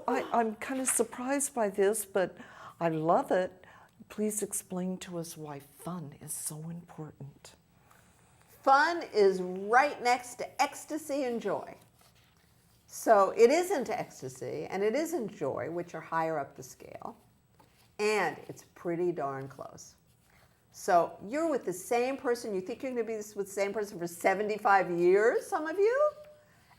I'm kind of surprised by this, but I love it. Please explain to us why fun is so important. Fun is right next to ecstasy and joy. So it isn't ecstasy and it isn't joy, which are higher up the scale, and it's pretty darn close. So you're with the same person, you think you're going to be with the same person for 75 years, some of you?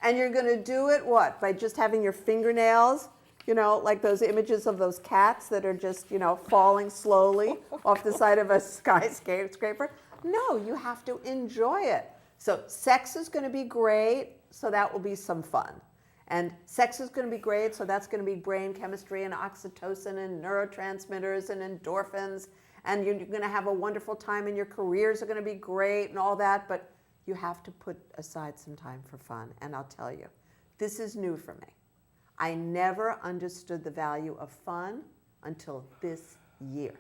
And you're going to do it, what, by just having your fingernails, you know, like those images of those cats that are just, you know, falling slowly off the side of a skyscraper? No, you have to enjoy it. So sex is going to be great, so that will be some fun. And sex is going to be great, so that's going to be brain chemistry and oxytocin and neurotransmitters and endorphins. And you're going to have a wonderful time and your careers are going to be great and all that. But you have to put aside some time for fun. And I'll tell you, this is new for me. I never understood the value of fun until this year.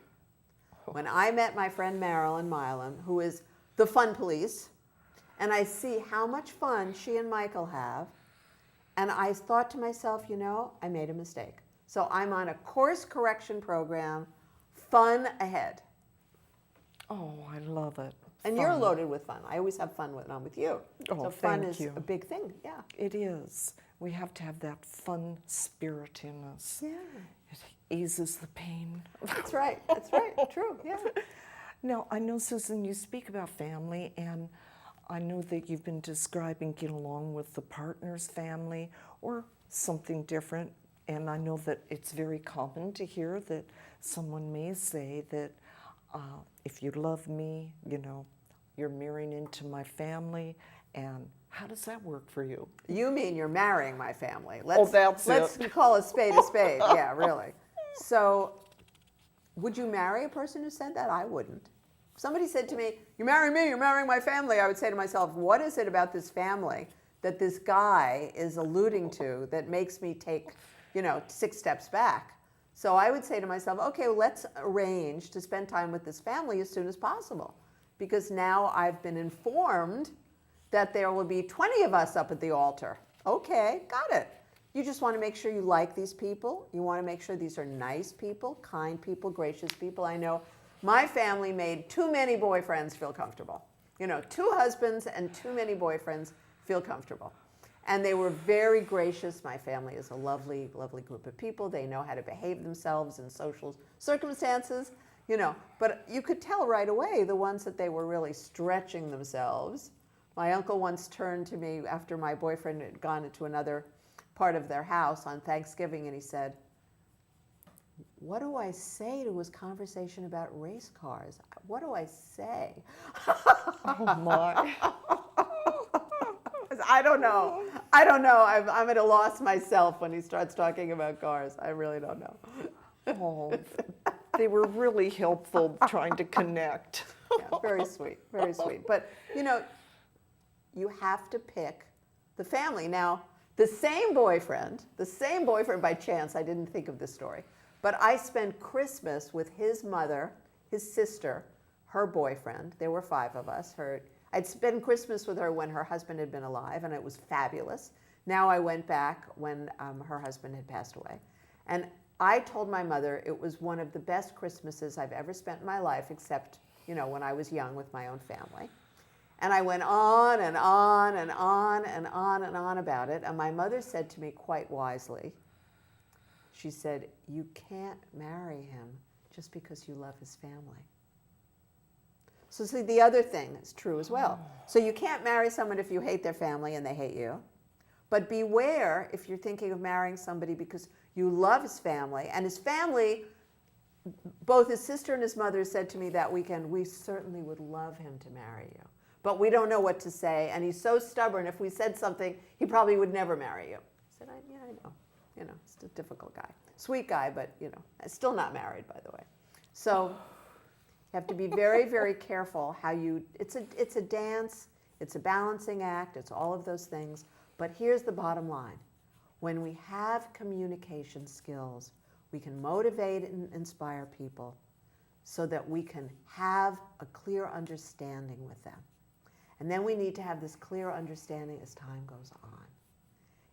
When I met my friend Marilyn Mileham, who is the fun police, and I see how much fun she and Michael have, and I thought to myself, you know, I made a mistake. So I'm on a course correction program, fun ahead. Oh, I love it. And Fun. you're loaded with fun. I always have fun when I'm with you. Oh, so fun thank is you. a big thing, yeah. It is. We have to have that fun spirit in us. Yeah. It eases the pain. That's right, true, yeah. Now, I know, Susan, you speak about family, and I know that you've been describing getting along with the partner's family or something different, and I know that it's very common to hear that someone may say that if you love me, you know, you're marrying into my family, and how does that work for you? You mean you're marrying my family. Let's call a spade, yeah, really. So, would you marry a person who said that? I wouldn't. If somebody said to me, you're marrying me, you're marrying my family, I would say to myself, what is it about this family that this guy is alluding to that makes me take, you know, 6 steps back? So I would say to myself, okay, well, let's arrange to spend time with this family as soon as possible. Because now I've been informed that there will be 20 of us up at the altar. Okay, got it. You just want to make sure you like these people. You want to make sure these are nice people, kind people, gracious people. I know my family made too many boyfriends feel comfortable. You know, 2 husbands and too many boyfriends feel comfortable. And they were very gracious. My family is a lovely, lovely group of people. They know how to behave themselves in social circumstances, you know. But you could tell right away the ones that they were really stretching themselves. My uncle once turned to me after my boyfriend had gone into another part of their house on Thanksgiving, and he said, what do I say to his conversation about race cars? What do I say? Oh, my. I don't know. I'm at a loss myself when he starts talking about cars. I really don't know. Oh, they were really helpful trying to connect. Yeah, very sweet, very sweet. But, you know, you have to pick the family. Now, the same boyfriend, by chance, I didn't think of this story, but I spent Christmas with his mother, his sister, her boyfriend. There were 5 of us. I'd spent Christmas with her when her husband had been alive, and it was fabulous. Now I went back when her husband had passed away. And I told my mother it was one of the best Christmases I've ever spent in my life, except, you know, when I was young with my own family. And I went on and on and on and on and on about it. And my mother said to me quite wisely, she said, you can't marry him just because you love his family. So see, the other thing is true as well. So you can't marry someone if you hate their family and they hate you. But beware if you're thinking of marrying somebody because you love his family. And his family, both his sister and his mother said to me that weekend, we certainly would love him to marry you. But we don't know what to say. And he's so stubborn, if we said something, he probably would never marry you. I said, yeah, I know. You know, he's a difficult guy. Sweet guy, but, you know, still not married, by the way. So you have to be very, very careful how you, it's a dance, it's a balancing act, it's all of those things. But here's the bottom line. When we have communication skills, we can motivate and inspire people so that we can have a clear understanding with them. And then we need to have this clear understanding as time goes on.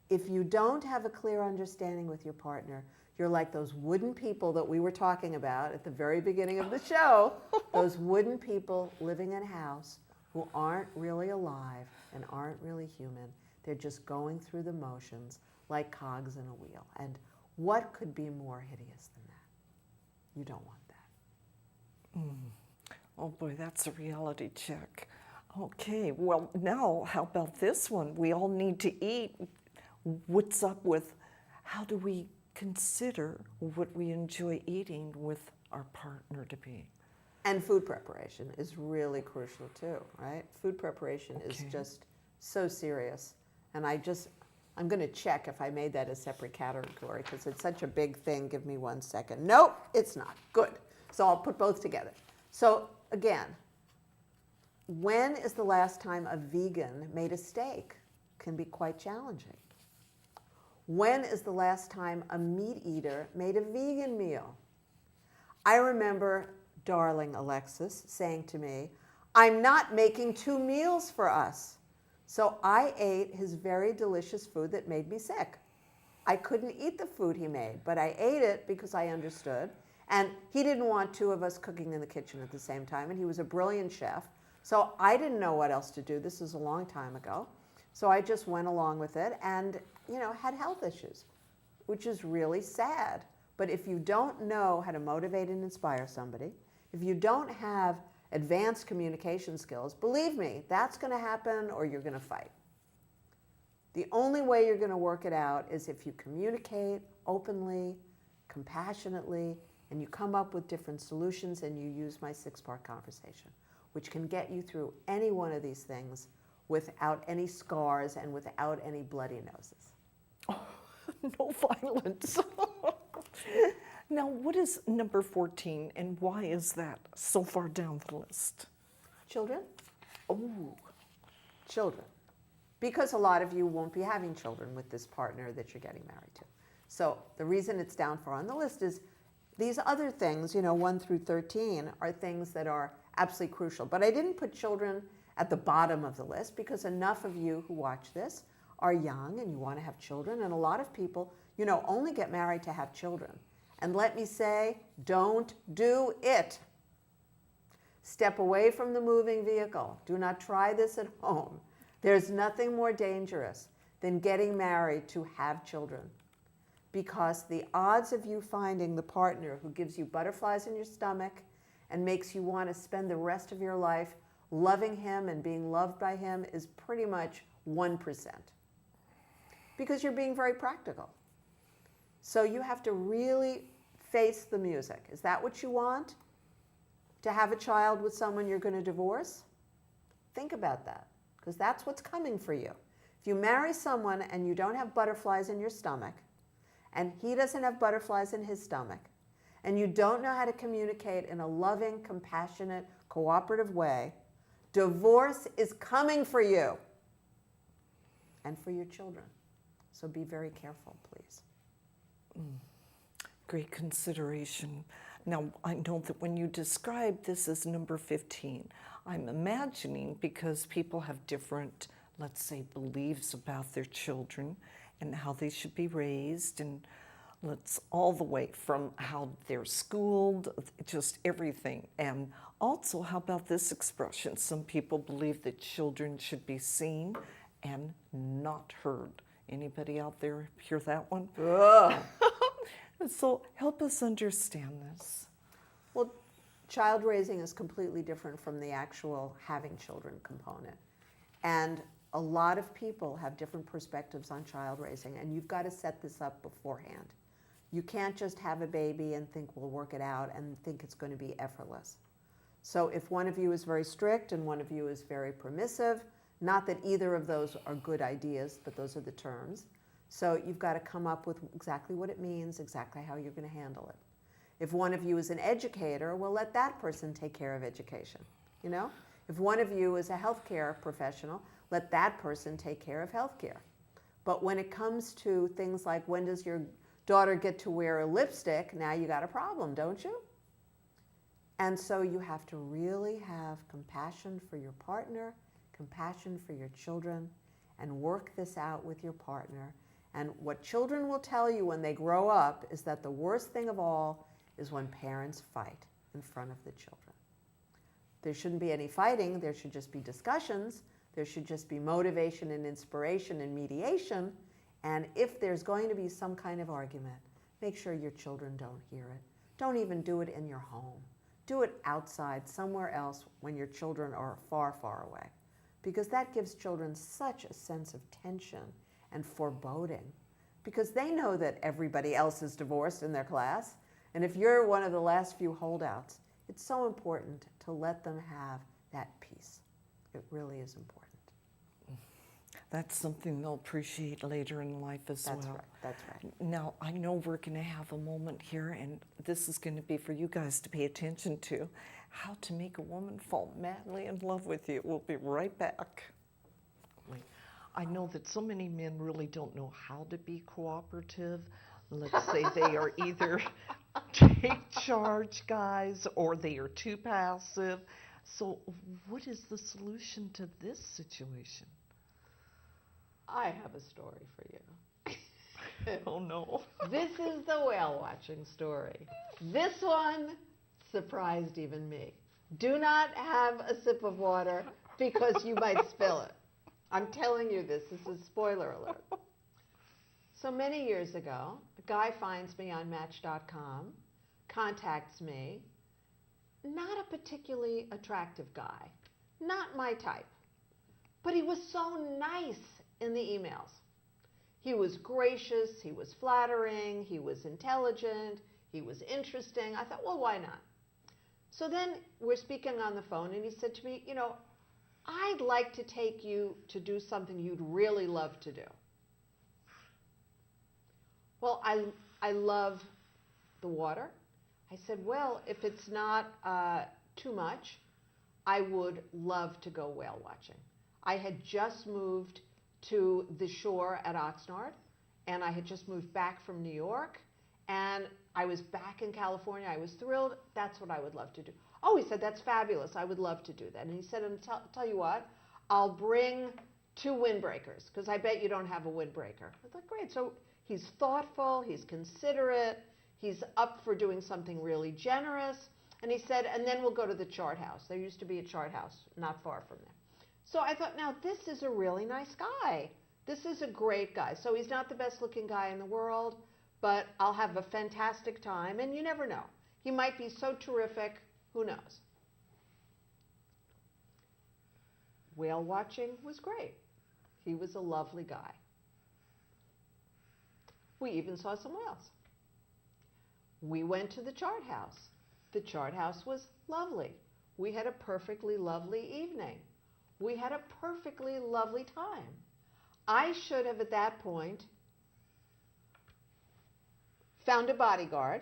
If you don't have a clear understanding with your partner, you're like those wooden people that we were talking about at the very beginning of the show, those wooden people living in a house who aren't really alive and aren't really human. They're just going through the motions like cogs in a wheel. And what could be more hideous than that? You don't want that. Oh boy, that's a reality check. Okay, well now how about this one? We all need to eat. What's up with how do we consider what we enjoy eating with our partner to be? And food preparation is really crucial too, right? Food preparation is just so serious. And I'm going to check if I made that a separate category because it's such a big thing. Give me 1 second. Nope, it's not. Good. So I'll put both together. So again, when is the last time a vegan made a steak? Can be quite challenging. When is the last time a meat eater made a vegan meal? I remember darling Alexis saying to me, I'm not making 2 meals for us. So I ate his very delicious food that made me sick. I couldn't eat the food he made, but I ate it because I understood. And he didn't want 2 of us cooking in the kitchen at the same time, and he was a brilliant chef. So I didn't know what else to do. This was a long time ago. So I just went along with it and, had health issues, which is really sad. But if you don't know how to motivate and inspire somebody, if you don't have advanced communication skills, believe me, that's going to happen or you're going to fight. The only way you're going to work it out is if you communicate openly, compassionately, and you come up with different solutions and you use my 6-part conversation, which can get you through any one of these things without any scars and without any bloody noses. Oh, no violence. Now, what is number 14 and why is that so far down the list? Children? Oh. Children. Because a lot of you won't be having children with this partner that you're getting married to. So the reason it's down far on the list is these other things, 1 through 13, are things that are absolutely crucial. But I didn't put children at the bottom of the list because enough of you who watch this are young and you want to have children. And a lot of people, only get married to have children. And let me say, don't do it. Step away from the moving vehicle. Do not try this at home. There's nothing more dangerous than getting married to have children. Because the odds of you finding the partner who gives you butterflies in your stomach and makes you want to spend the rest of your life loving him and being loved by him is pretty much 1%. Because you're being very practical. So you have to really face the music. Is that what you want? To have a child with someone you're going to divorce? Think about that, because that's what's coming for you. If you marry someone and you don't have butterflies in your stomach, and he doesn't have butterflies in his stomach, and you don't know how to communicate in a loving, compassionate, cooperative way, divorce is coming for you and for your children. So be very careful, please. Great consideration. Now, I know that when you describe this as number 15, I'm imagining because people have different, let's say, beliefs about their children and how they should be raised, and all the way from how they're schooled, just everything. And also, how about this expression? Some people believe that children should be seen and not heard. Anybody out there hear that one? So help us understand this. Well, child raising is completely different from the actual having children component. And a lot of people have different perspectives on child raising, and you've got to set this up beforehand. You can't just have a baby and think we'll work it out and think it's going to be effortless. So if one of you is very strict and one of you is very permissive, not that either of those are good ideas, but those are the terms. So you've got to come up with exactly what it means, exactly how you're going to handle it. If one of you is an educator, well, let that person take care of education. If one of you is a healthcare professional, let that person take care of healthcare. But when it comes to things like when does your daughter get to wear a lipstick, now you got a problem, don't you? And so you have to really have compassion for your partner, compassion for your children, and work this out with your partner And what children will tell you when they grow up is that the worst thing of all is when parents fight in front of the children. There shouldn't be any fighting. There should just be discussions. There should just be motivation and inspiration and mediation. And if there's going to be some kind of argument, make sure your children don't hear it. Don't even do it in your home. Do it outside, somewhere else, when your children are far, far away. Because that gives children such a sense of tension and foreboding. Because they know that everybody else is divorced in their class. And if you're one of the last few holdouts, it's so important to let them have that peace. It really is important. That's something they'll appreciate later in life as well. That's right, that's right. Now, I know we're going to have a moment here, and this is going to be for you guys to pay attention to. How to make a woman fall madly in love with you. We'll be right back. I know that so many men really don't know how to be cooperative. Let's say they are either take charge guys or they are too passive. So what is the solution to this situation? I have a story for you. Oh no. This is the whale watching story. This one surprised even me. Do not have a sip of water because you might spill it. I'm telling you this is a spoiler alert. So many years ago, a guy finds me on Match.com, contacts me, not a particularly attractive guy, not my type, but he was so nice in the emails. He was gracious, he was flattering, he was intelligent, he was interesting. I thought, well, why not? So then we're speaking on the phone and he said to me, you know, I'd like to take you to do something you'd really love to do. Well, I love the water. I said, well, if it's not too much, I would love to go whale watching. I had just moved to the shore at Oxnard, and I had just moved back from New York, and I was back in California. I was thrilled. That's what I would love to do. Oh, he said, that's fabulous. I would love to do that. And he said, and tell you what, I'll bring 2 windbreakers, because I bet you don't have a windbreaker. I thought, great. So he's thoughtful, he's considerate, he's up for doing something really generous. And he said, and then we'll go to the chart house. There used to be a chart house not far from there. So I thought, now this is a really nice guy. This is a great guy. So he's not the best looking guy in the world, but I'll have a fantastic time. And you never know. He might be so terrific. Who knows? Whale watching was great. He was a lovely guy. We even saw some whales. We went to the chart house. The chart house was lovely. We had a perfectly lovely evening. We had a perfectly lovely time. I should have, at that point, found a bodyguard,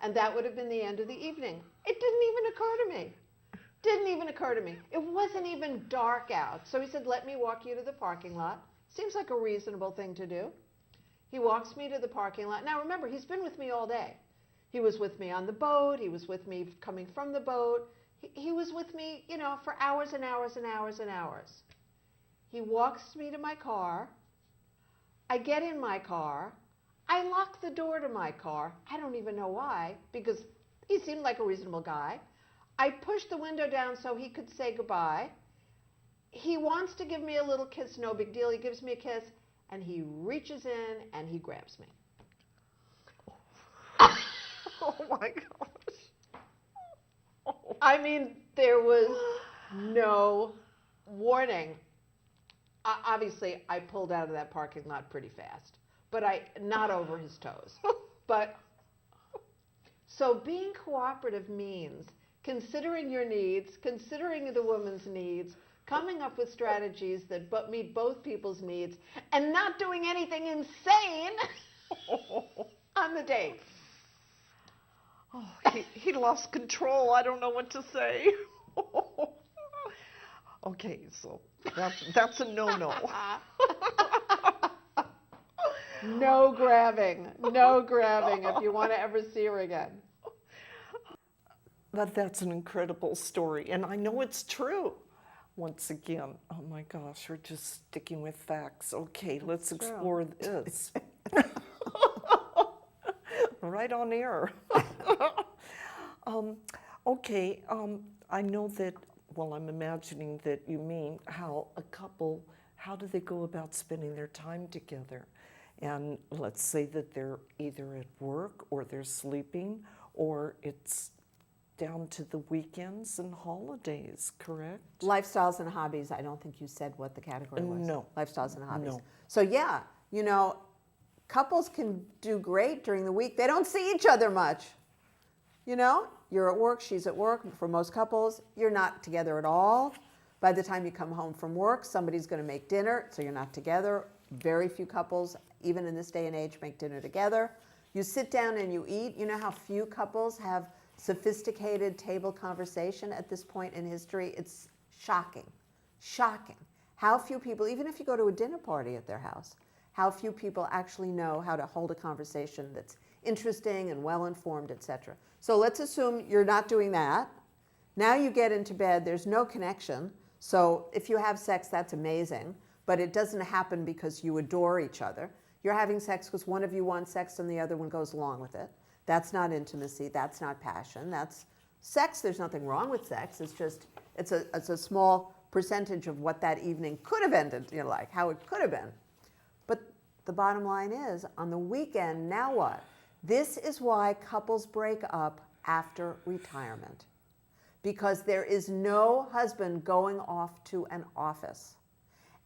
and that would have been the end of the evening. It didn't even occur to me. Didn't even occur to me. It wasn't even dark out. So he said, let me walk you to the parking lot. Seems like a reasonable thing to do. He walks me to the parking lot. Now remember, he's been with me all day. He was with me on the boat. He was with me coming from the boat. He was with me, you know, for hours and hours and hours and hours. He walks me to my car. I get in my car. I lock the door to my car. I don't even know why, because he seemed like a reasonable guy. I pushed the window down so he could say goodbye. He wants to give me a little kiss, no big deal. He gives me a kiss, and he reaches in and he grabs me. Oh my gosh. Oh. I mean, there was no warning. Obviously, I pulled out of that parking lot pretty fast, but not over his toes. But so being cooperative means considering your needs, considering the woman's needs, coming up with strategies that meet both people's needs, and not doing anything insane on the date. Oh, he lost control. I don't know what to say. Okay, so that's a no-no. No grabbing. No grabbing if you want to ever see her again. That's an incredible story, and I know it's true. once again, oh my gosh, we're just sticking with facts. Okay, let's true. explore this. Right on air. Okay, I know that, well, I'm imagining that you mean how a couple, how do they go about spending their time together? And let's say that they're either at work or they're sleeping or it's down to the weekends and holidays, correct? Lifestyles and hobbies. I don't think you said what the category was. No. Lifestyles and hobbies. No. So yeah, you know, couples can do great during the week. They don't see each other much. You know, you're at work, she's at work. For most couples, you're not together at all. By the time you come home from work, somebody's going to make dinner, so you're not together. Very few couples, even in this day and age, make dinner together. You sit down and you eat. You know how few couples have sophisticated table conversation at this point in history? It's shocking. Shocking. How few people, even if you go to a dinner party at their house, how few people actually know how to hold a conversation that's interesting and well-informed, etc. So let's assume you're not doing that. Now you get into bed, there's no connection. So if you have sex, that's amazing, but it doesn't happen because you adore each other. You're having sex because one of you wants sex and the other one goes along with it. That's not intimacy, that's not passion, that's sex. There's nothing wrong with sex. It's just, it's a small percentage of what that evening could have ended, you know, like how it could have been. But the bottom line is, on the weekend, now what? This is why couples break up after retirement. Because there is no husband going off to an office.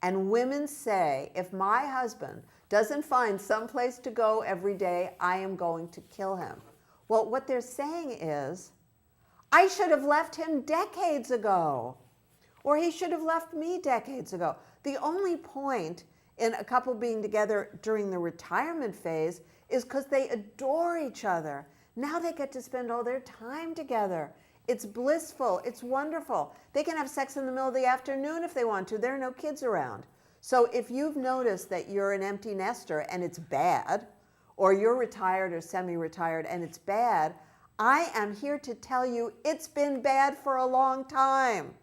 And women say, if my husband doesn't find some place to go every day, I am going to kill him. Well, what they're saying is, I should have left him decades ago. Or he should have left me decades ago. The only point in a couple being together during the retirement phase is because they adore each other. Now they get to spend all their time together. It's blissful, it's wonderful. They can have sex in the middle of the afternoon if they want to. There are no kids around. So if you've noticed that you're an empty nester and it's bad, or you're retired or semi-retired and it's bad, I am here to tell you it's been bad for a long time.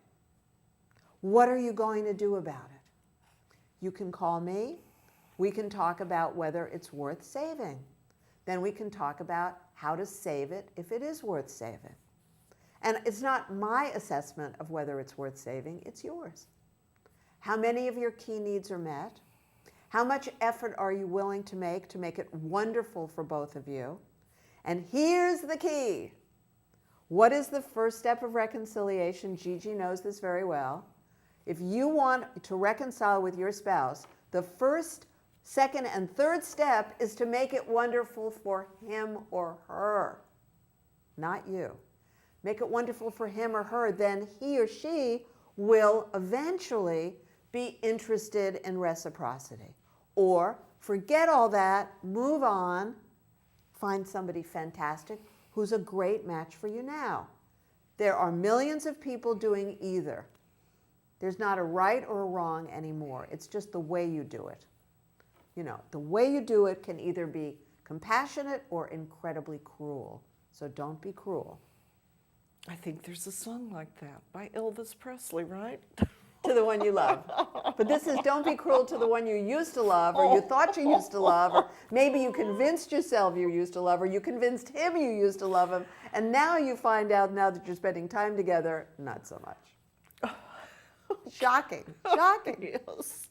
What are you going to do about it? You can call me. We can talk about whether it's worth saving. Then we can talk about how to save it if it is worth saving. And it's not my assessment of whether it's worth saving, it's yours. How many of your key needs are met? How much effort are you willing to make it wonderful for both of you? And here's the key. What is the first step of reconciliation? Gigi knows this very well. If you want to reconcile with your spouse, the first, second, and third step is to make it wonderful for him or her, not you. Make it wonderful for him or her, then he or she will eventually be interested in reciprocity. Or forget all that, move on, find somebody fantastic who's a great match for you now. There are millions of people doing either. There's not a right or a wrong anymore. It's just the way you do it. You know, the way you do it can either be compassionate or incredibly cruel. So don't be cruel. I think there's a song like that by Elvis Presley, right? To the one you love. But this is don't be cruel to the one you used to love, or you thought you used to love, or maybe you convinced yourself you used to love, or you convinced him you used to love him, and now you find out, now that you're spending time together, not so much. Shocking, shocking. Yes.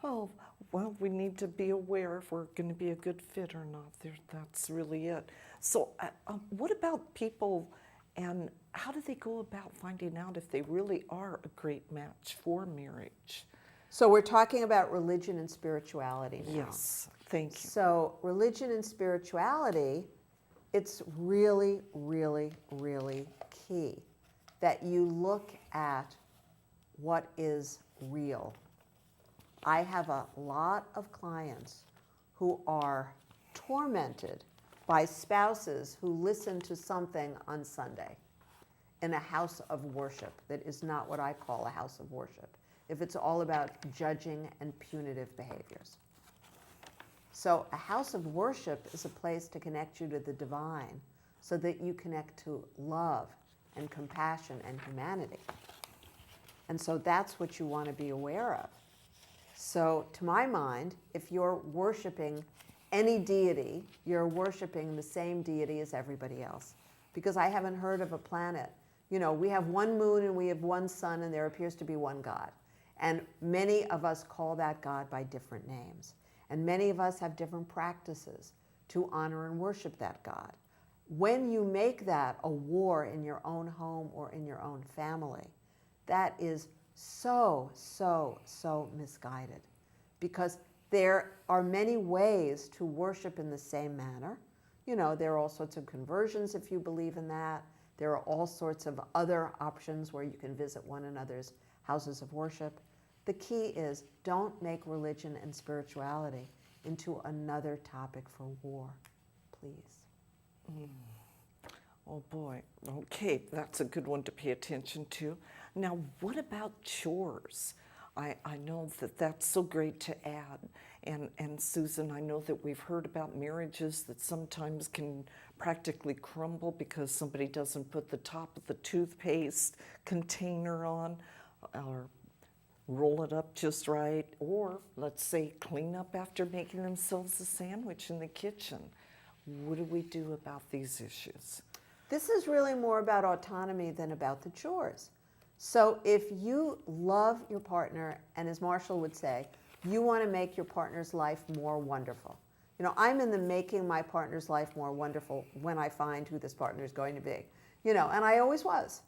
Oh, well, we need to be aware if we're going to be a good fit or not. That's really it. So what about people, and how do they go about finding out if they really are a great match for marriage? So we're talking about religion and spirituality now. Yes, thank you. So religion and spirituality, it's really, really, really key that you look at what is real. I have a lot of clients who are tormented by spouses who listen to something on Sunday in a house of worship that is not what I call a house of worship, if it's all about judging and punitive behaviors. So a house of worship is a place to connect you to the divine so that you connect to love and compassion and humanity. And so that's what you want to be aware of. So to my mind, if you're worshiping any deity, you're worshiping the same deity as everybody else. Because I haven't heard of a planet. You know, we have one moon and we have one sun, and there appears to be one God. And many of us call that God by different names. And many of us have different practices to honor and worship that God. When you make that a war in your own home or in your own family, that is so, so, so misguided. Because there are many ways to worship in the same manner. You know, there are all sorts of conversions if you believe in that. There are all sorts of other options where you can visit one another's houses of worship. The key is, don't make religion and spirituality into another topic for war, please. Oh boy, okay, that's a good one to pay attention to. Now, what about chores? I know that that's so great to add. And Susan, I know that we've heard about marriages that sometimes can practically crumble because somebody doesn't put the top of the toothpaste container on, or roll it up just right, or let's say clean up after making themselves a sandwich in the kitchen. What do we do about these issues? This is really more about autonomy than about the chores. So if you love your partner, and as Marshall would say, you want to make your partner's life more wonderful. You know, I'm in the making my partner's life more wonderful when I find who this partner is going to be. You know, and I always was.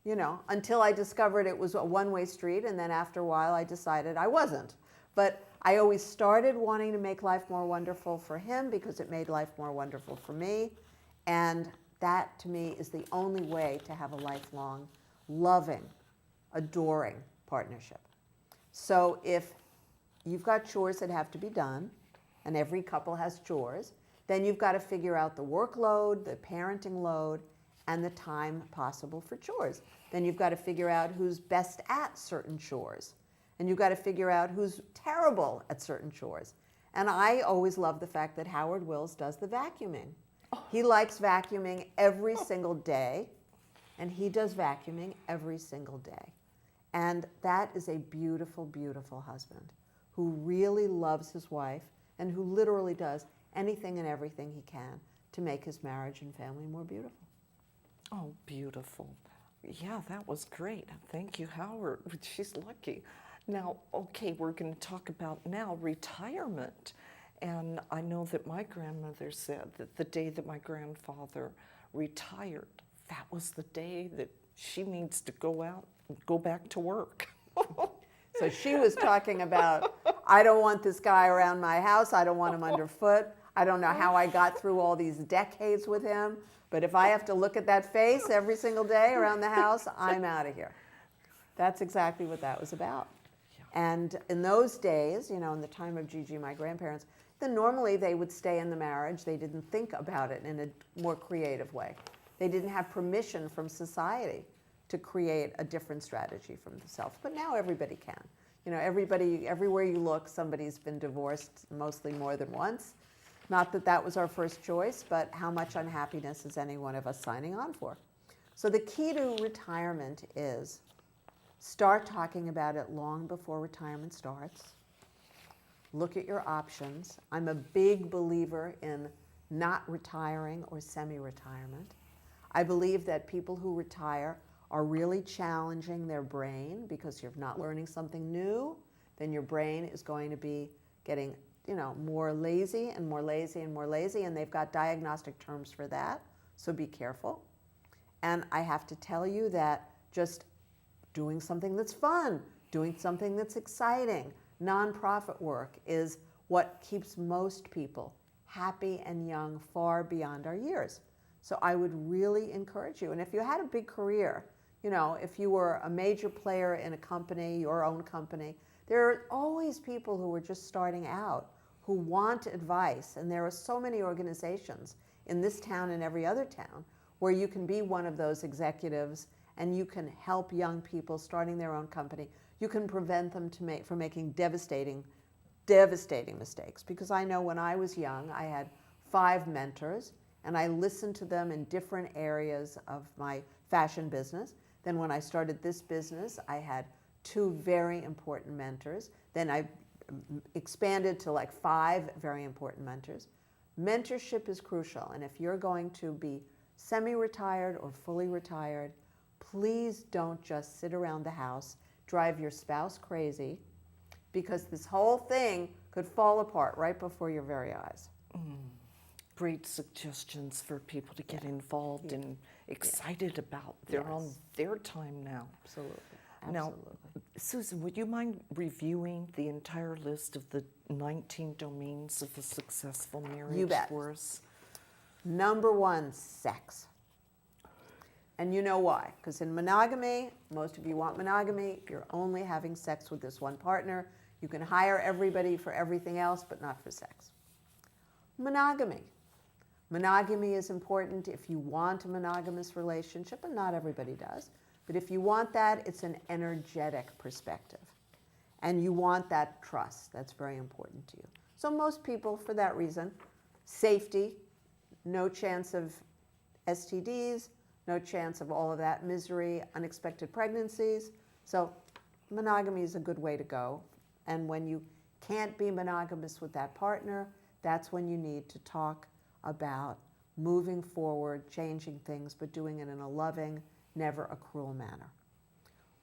You know, until I discovered it was a one-way street, and then after a while I decided I wasn't. But I always started wanting to make life more wonderful for him because it made life more wonderful for me. And that, to me, is the only way to have a lifelong, loving, adoring partnership. So if you've got chores that have to be done, and every couple has chores, then you've got to figure out the workload, the parenting load, and the time possible for chores. Then you've got to figure out who's best at certain chores. And you've got to figure out who's terrible at certain chores. And I always love the fact that Howard Wills does the vacuuming. He likes vacuuming every single day, and he does vacuuming every single day. And that is a beautiful, beautiful husband who really loves his wife and who literally does anything and everything he can to make his marriage and family more beautiful. Oh, beautiful. Yeah, that was great. Thank you, Howard. She's lucky. Now, okay, we're going to talk about now retirement. And I know that my grandmother said that the day that my grandfather retired, that was the day that she needs to go out and go back to work. So she was talking about, I don't want this guy around my house. I don't want him underfoot. I don't know how I got through all these decades with him. But if I have to look at that face every single day around the house, I'm out of here. That's exactly what that was about. Yeah. And in those days, you know, in the time of Gigi, my grandparents, then normally they would stay in the marriage. They didn't think about it in a more creative way. They didn't have permission from society to create a different strategy for themselves. But now everybody can. You know, everybody, everywhere you look, somebody's been divorced, mostly more than once. Not that that was our first choice, but how much unhappiness is any one of us signing on for? So the key to retirement is start talking about it long before retirement starts. Look at your options. I'm a big believer in not retiring or semi-retirement. I believe that people who retire are really challenging their brain, because if you're not learning something new, then your brain is going to be getting, you know, more lazy and more lazy and more lazy, and they've got diagnostic terms for that, so be careful. And I have to tell you that just doing something that's fun, doing something that's exciting, nonprofit work is what keeps most people happy and young far beyond our years. So I would really encourage you. And if you had a big career, you know, if you were a major player in a company, your own company, there are always people who are just starting out who want advice. And there are so many organizations in this town and every other town where you can be one of those executives and you can help young people starting their own company. You can prevent them from making devastating mistakes. Because I know when I was young, I had 5 mentors, and I listened to them in different areas of my fashion business. Then when I started this business, I had 2 very important mentors. Then I expanded to like 5 very important mentors. Mentorship is crucial, and if you're going to be semi-retired or fully retired, please don't just sit around the house, drive your spouse crazy, because this whole thing could fall apart right before your very eyes. Great suggestions for people to get involved and excited about. They're on Yes. their time now. Absolutely. Now, Absolutely. Susan, would you mind reviewing the entire list of the 19 domains of a successful marriage bet. for us? Number 1, sex. And you know why? Because in monogamy, most of you want monogamy, you're only having sex with this one partner. You can hire everybody for everything else, but not for sex. Monogamy. Monogamy is important if you want a monogamous relationship, and not everybody does. But if you want that, it's an energetic perspective. And you want that trust. That's very important to you. So most people, for that reason, safety, no chance of STDs, no chance of all of that misery, unexpected pregnancies. So monogamy is a good way to go. And when you can't be monogamous with that partner, that's when you need to talk about moving forward, changing things, but doing it in a loving, never a cruel manner.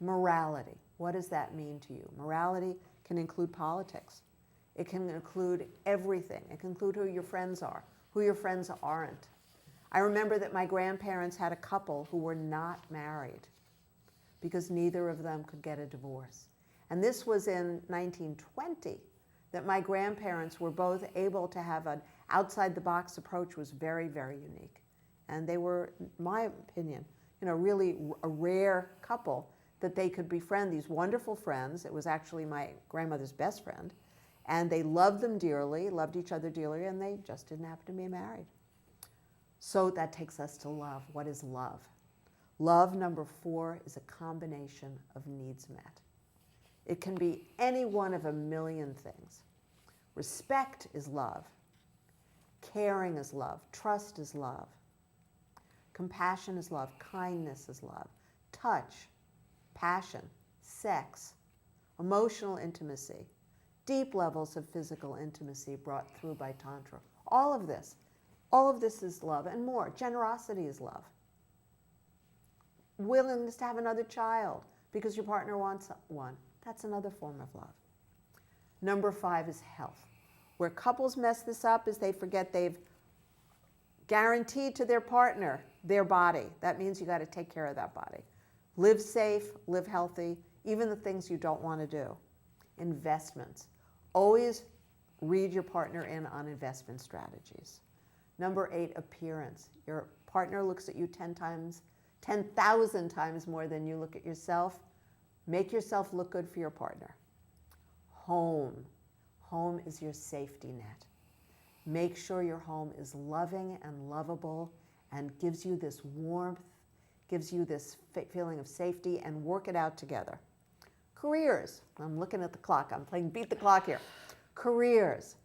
Morality. What does that mean to you? Morality can include politics. It can include everything. It can include who your friends are, who your friends aren't. I remember that my grandparents had a couple who were not married because neither of them could get a divorce. And this was in 1920, that my grandparents were both able to have an outside-the-box approach. Was very, very unique. And they were, in my opinion, really a rare couple that they could befriend, these wonderful friends. It was actually my grandmother's best friend. And they loved them dearly, loved each other dearly, and they just didn't happen to be married. So that takes us to love. What is love? Love, number 4, is a combination of needs met. It can be any one of a million things. Respect is love. Caring is love. Trust is love. Compassion is love. Kindness is love. Touch, passion, sex, emotional intimacy, deep levels of physical intimacy brought through by Tantra. All of this is love, and more. Generosity is love. Willingness to have another child because your partner wants one. That's another form of love. Number 5 is health. Where couples mess this up is they forget they've guaranteed to their partner their body. That means you got to take care of that body. Live safe, live healthy, even the things you don't want to do. Investments. Always read your partner in on investment strategies. Number 8, appearance. Your partner looks at you 10,000 times more than you look at yourself. Make yourself look good for your partner. Home. Home is your safety net. Make sure your home is loving and lovable and gives you this warmth, gives you this feeling of safety, and work it out together. Careers. I'm looking at the clock. I'm playing beat the clock here. Careers.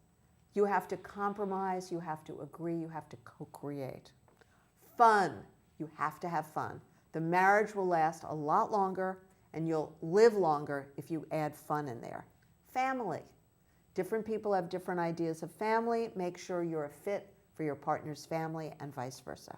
You have to compromise. You have to agree. You have to co-create. Fun. You have to have fun. The marriage will last a lot longer, and you'll live longer if you add fun in there. Family. Different people have different ideas of family. Make sure you're a fit for your partner's family and vice versa.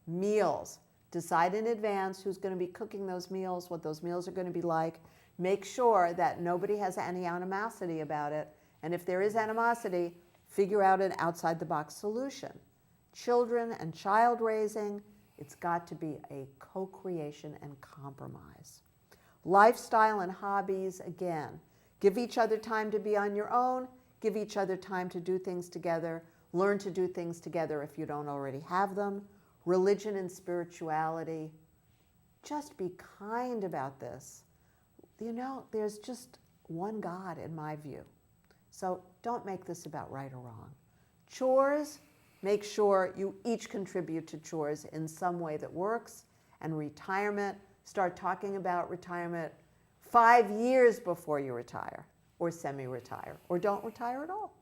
Meals. Decide in advance who's going to be cooking those meals, what those meals are going to be like. Make sure that nobody has any animosity about it. And if there is animosity, figure out an outside-the-box solution. Children and child raising, it's got to be a co-creation and compromise. Lifestyle and hobbies, again, give each other time to be on your own, give each other time to do things together, learn to do things together if you don't already have them. Religion and spirituality, just be kind about this. There's just one God in my view. So don't make this about right or wrong. Chores, make sure you each contribute to chores in some way that works. And retirement, start talking about retirement 5 years before you retire, or semi-retire, or don't retire at all.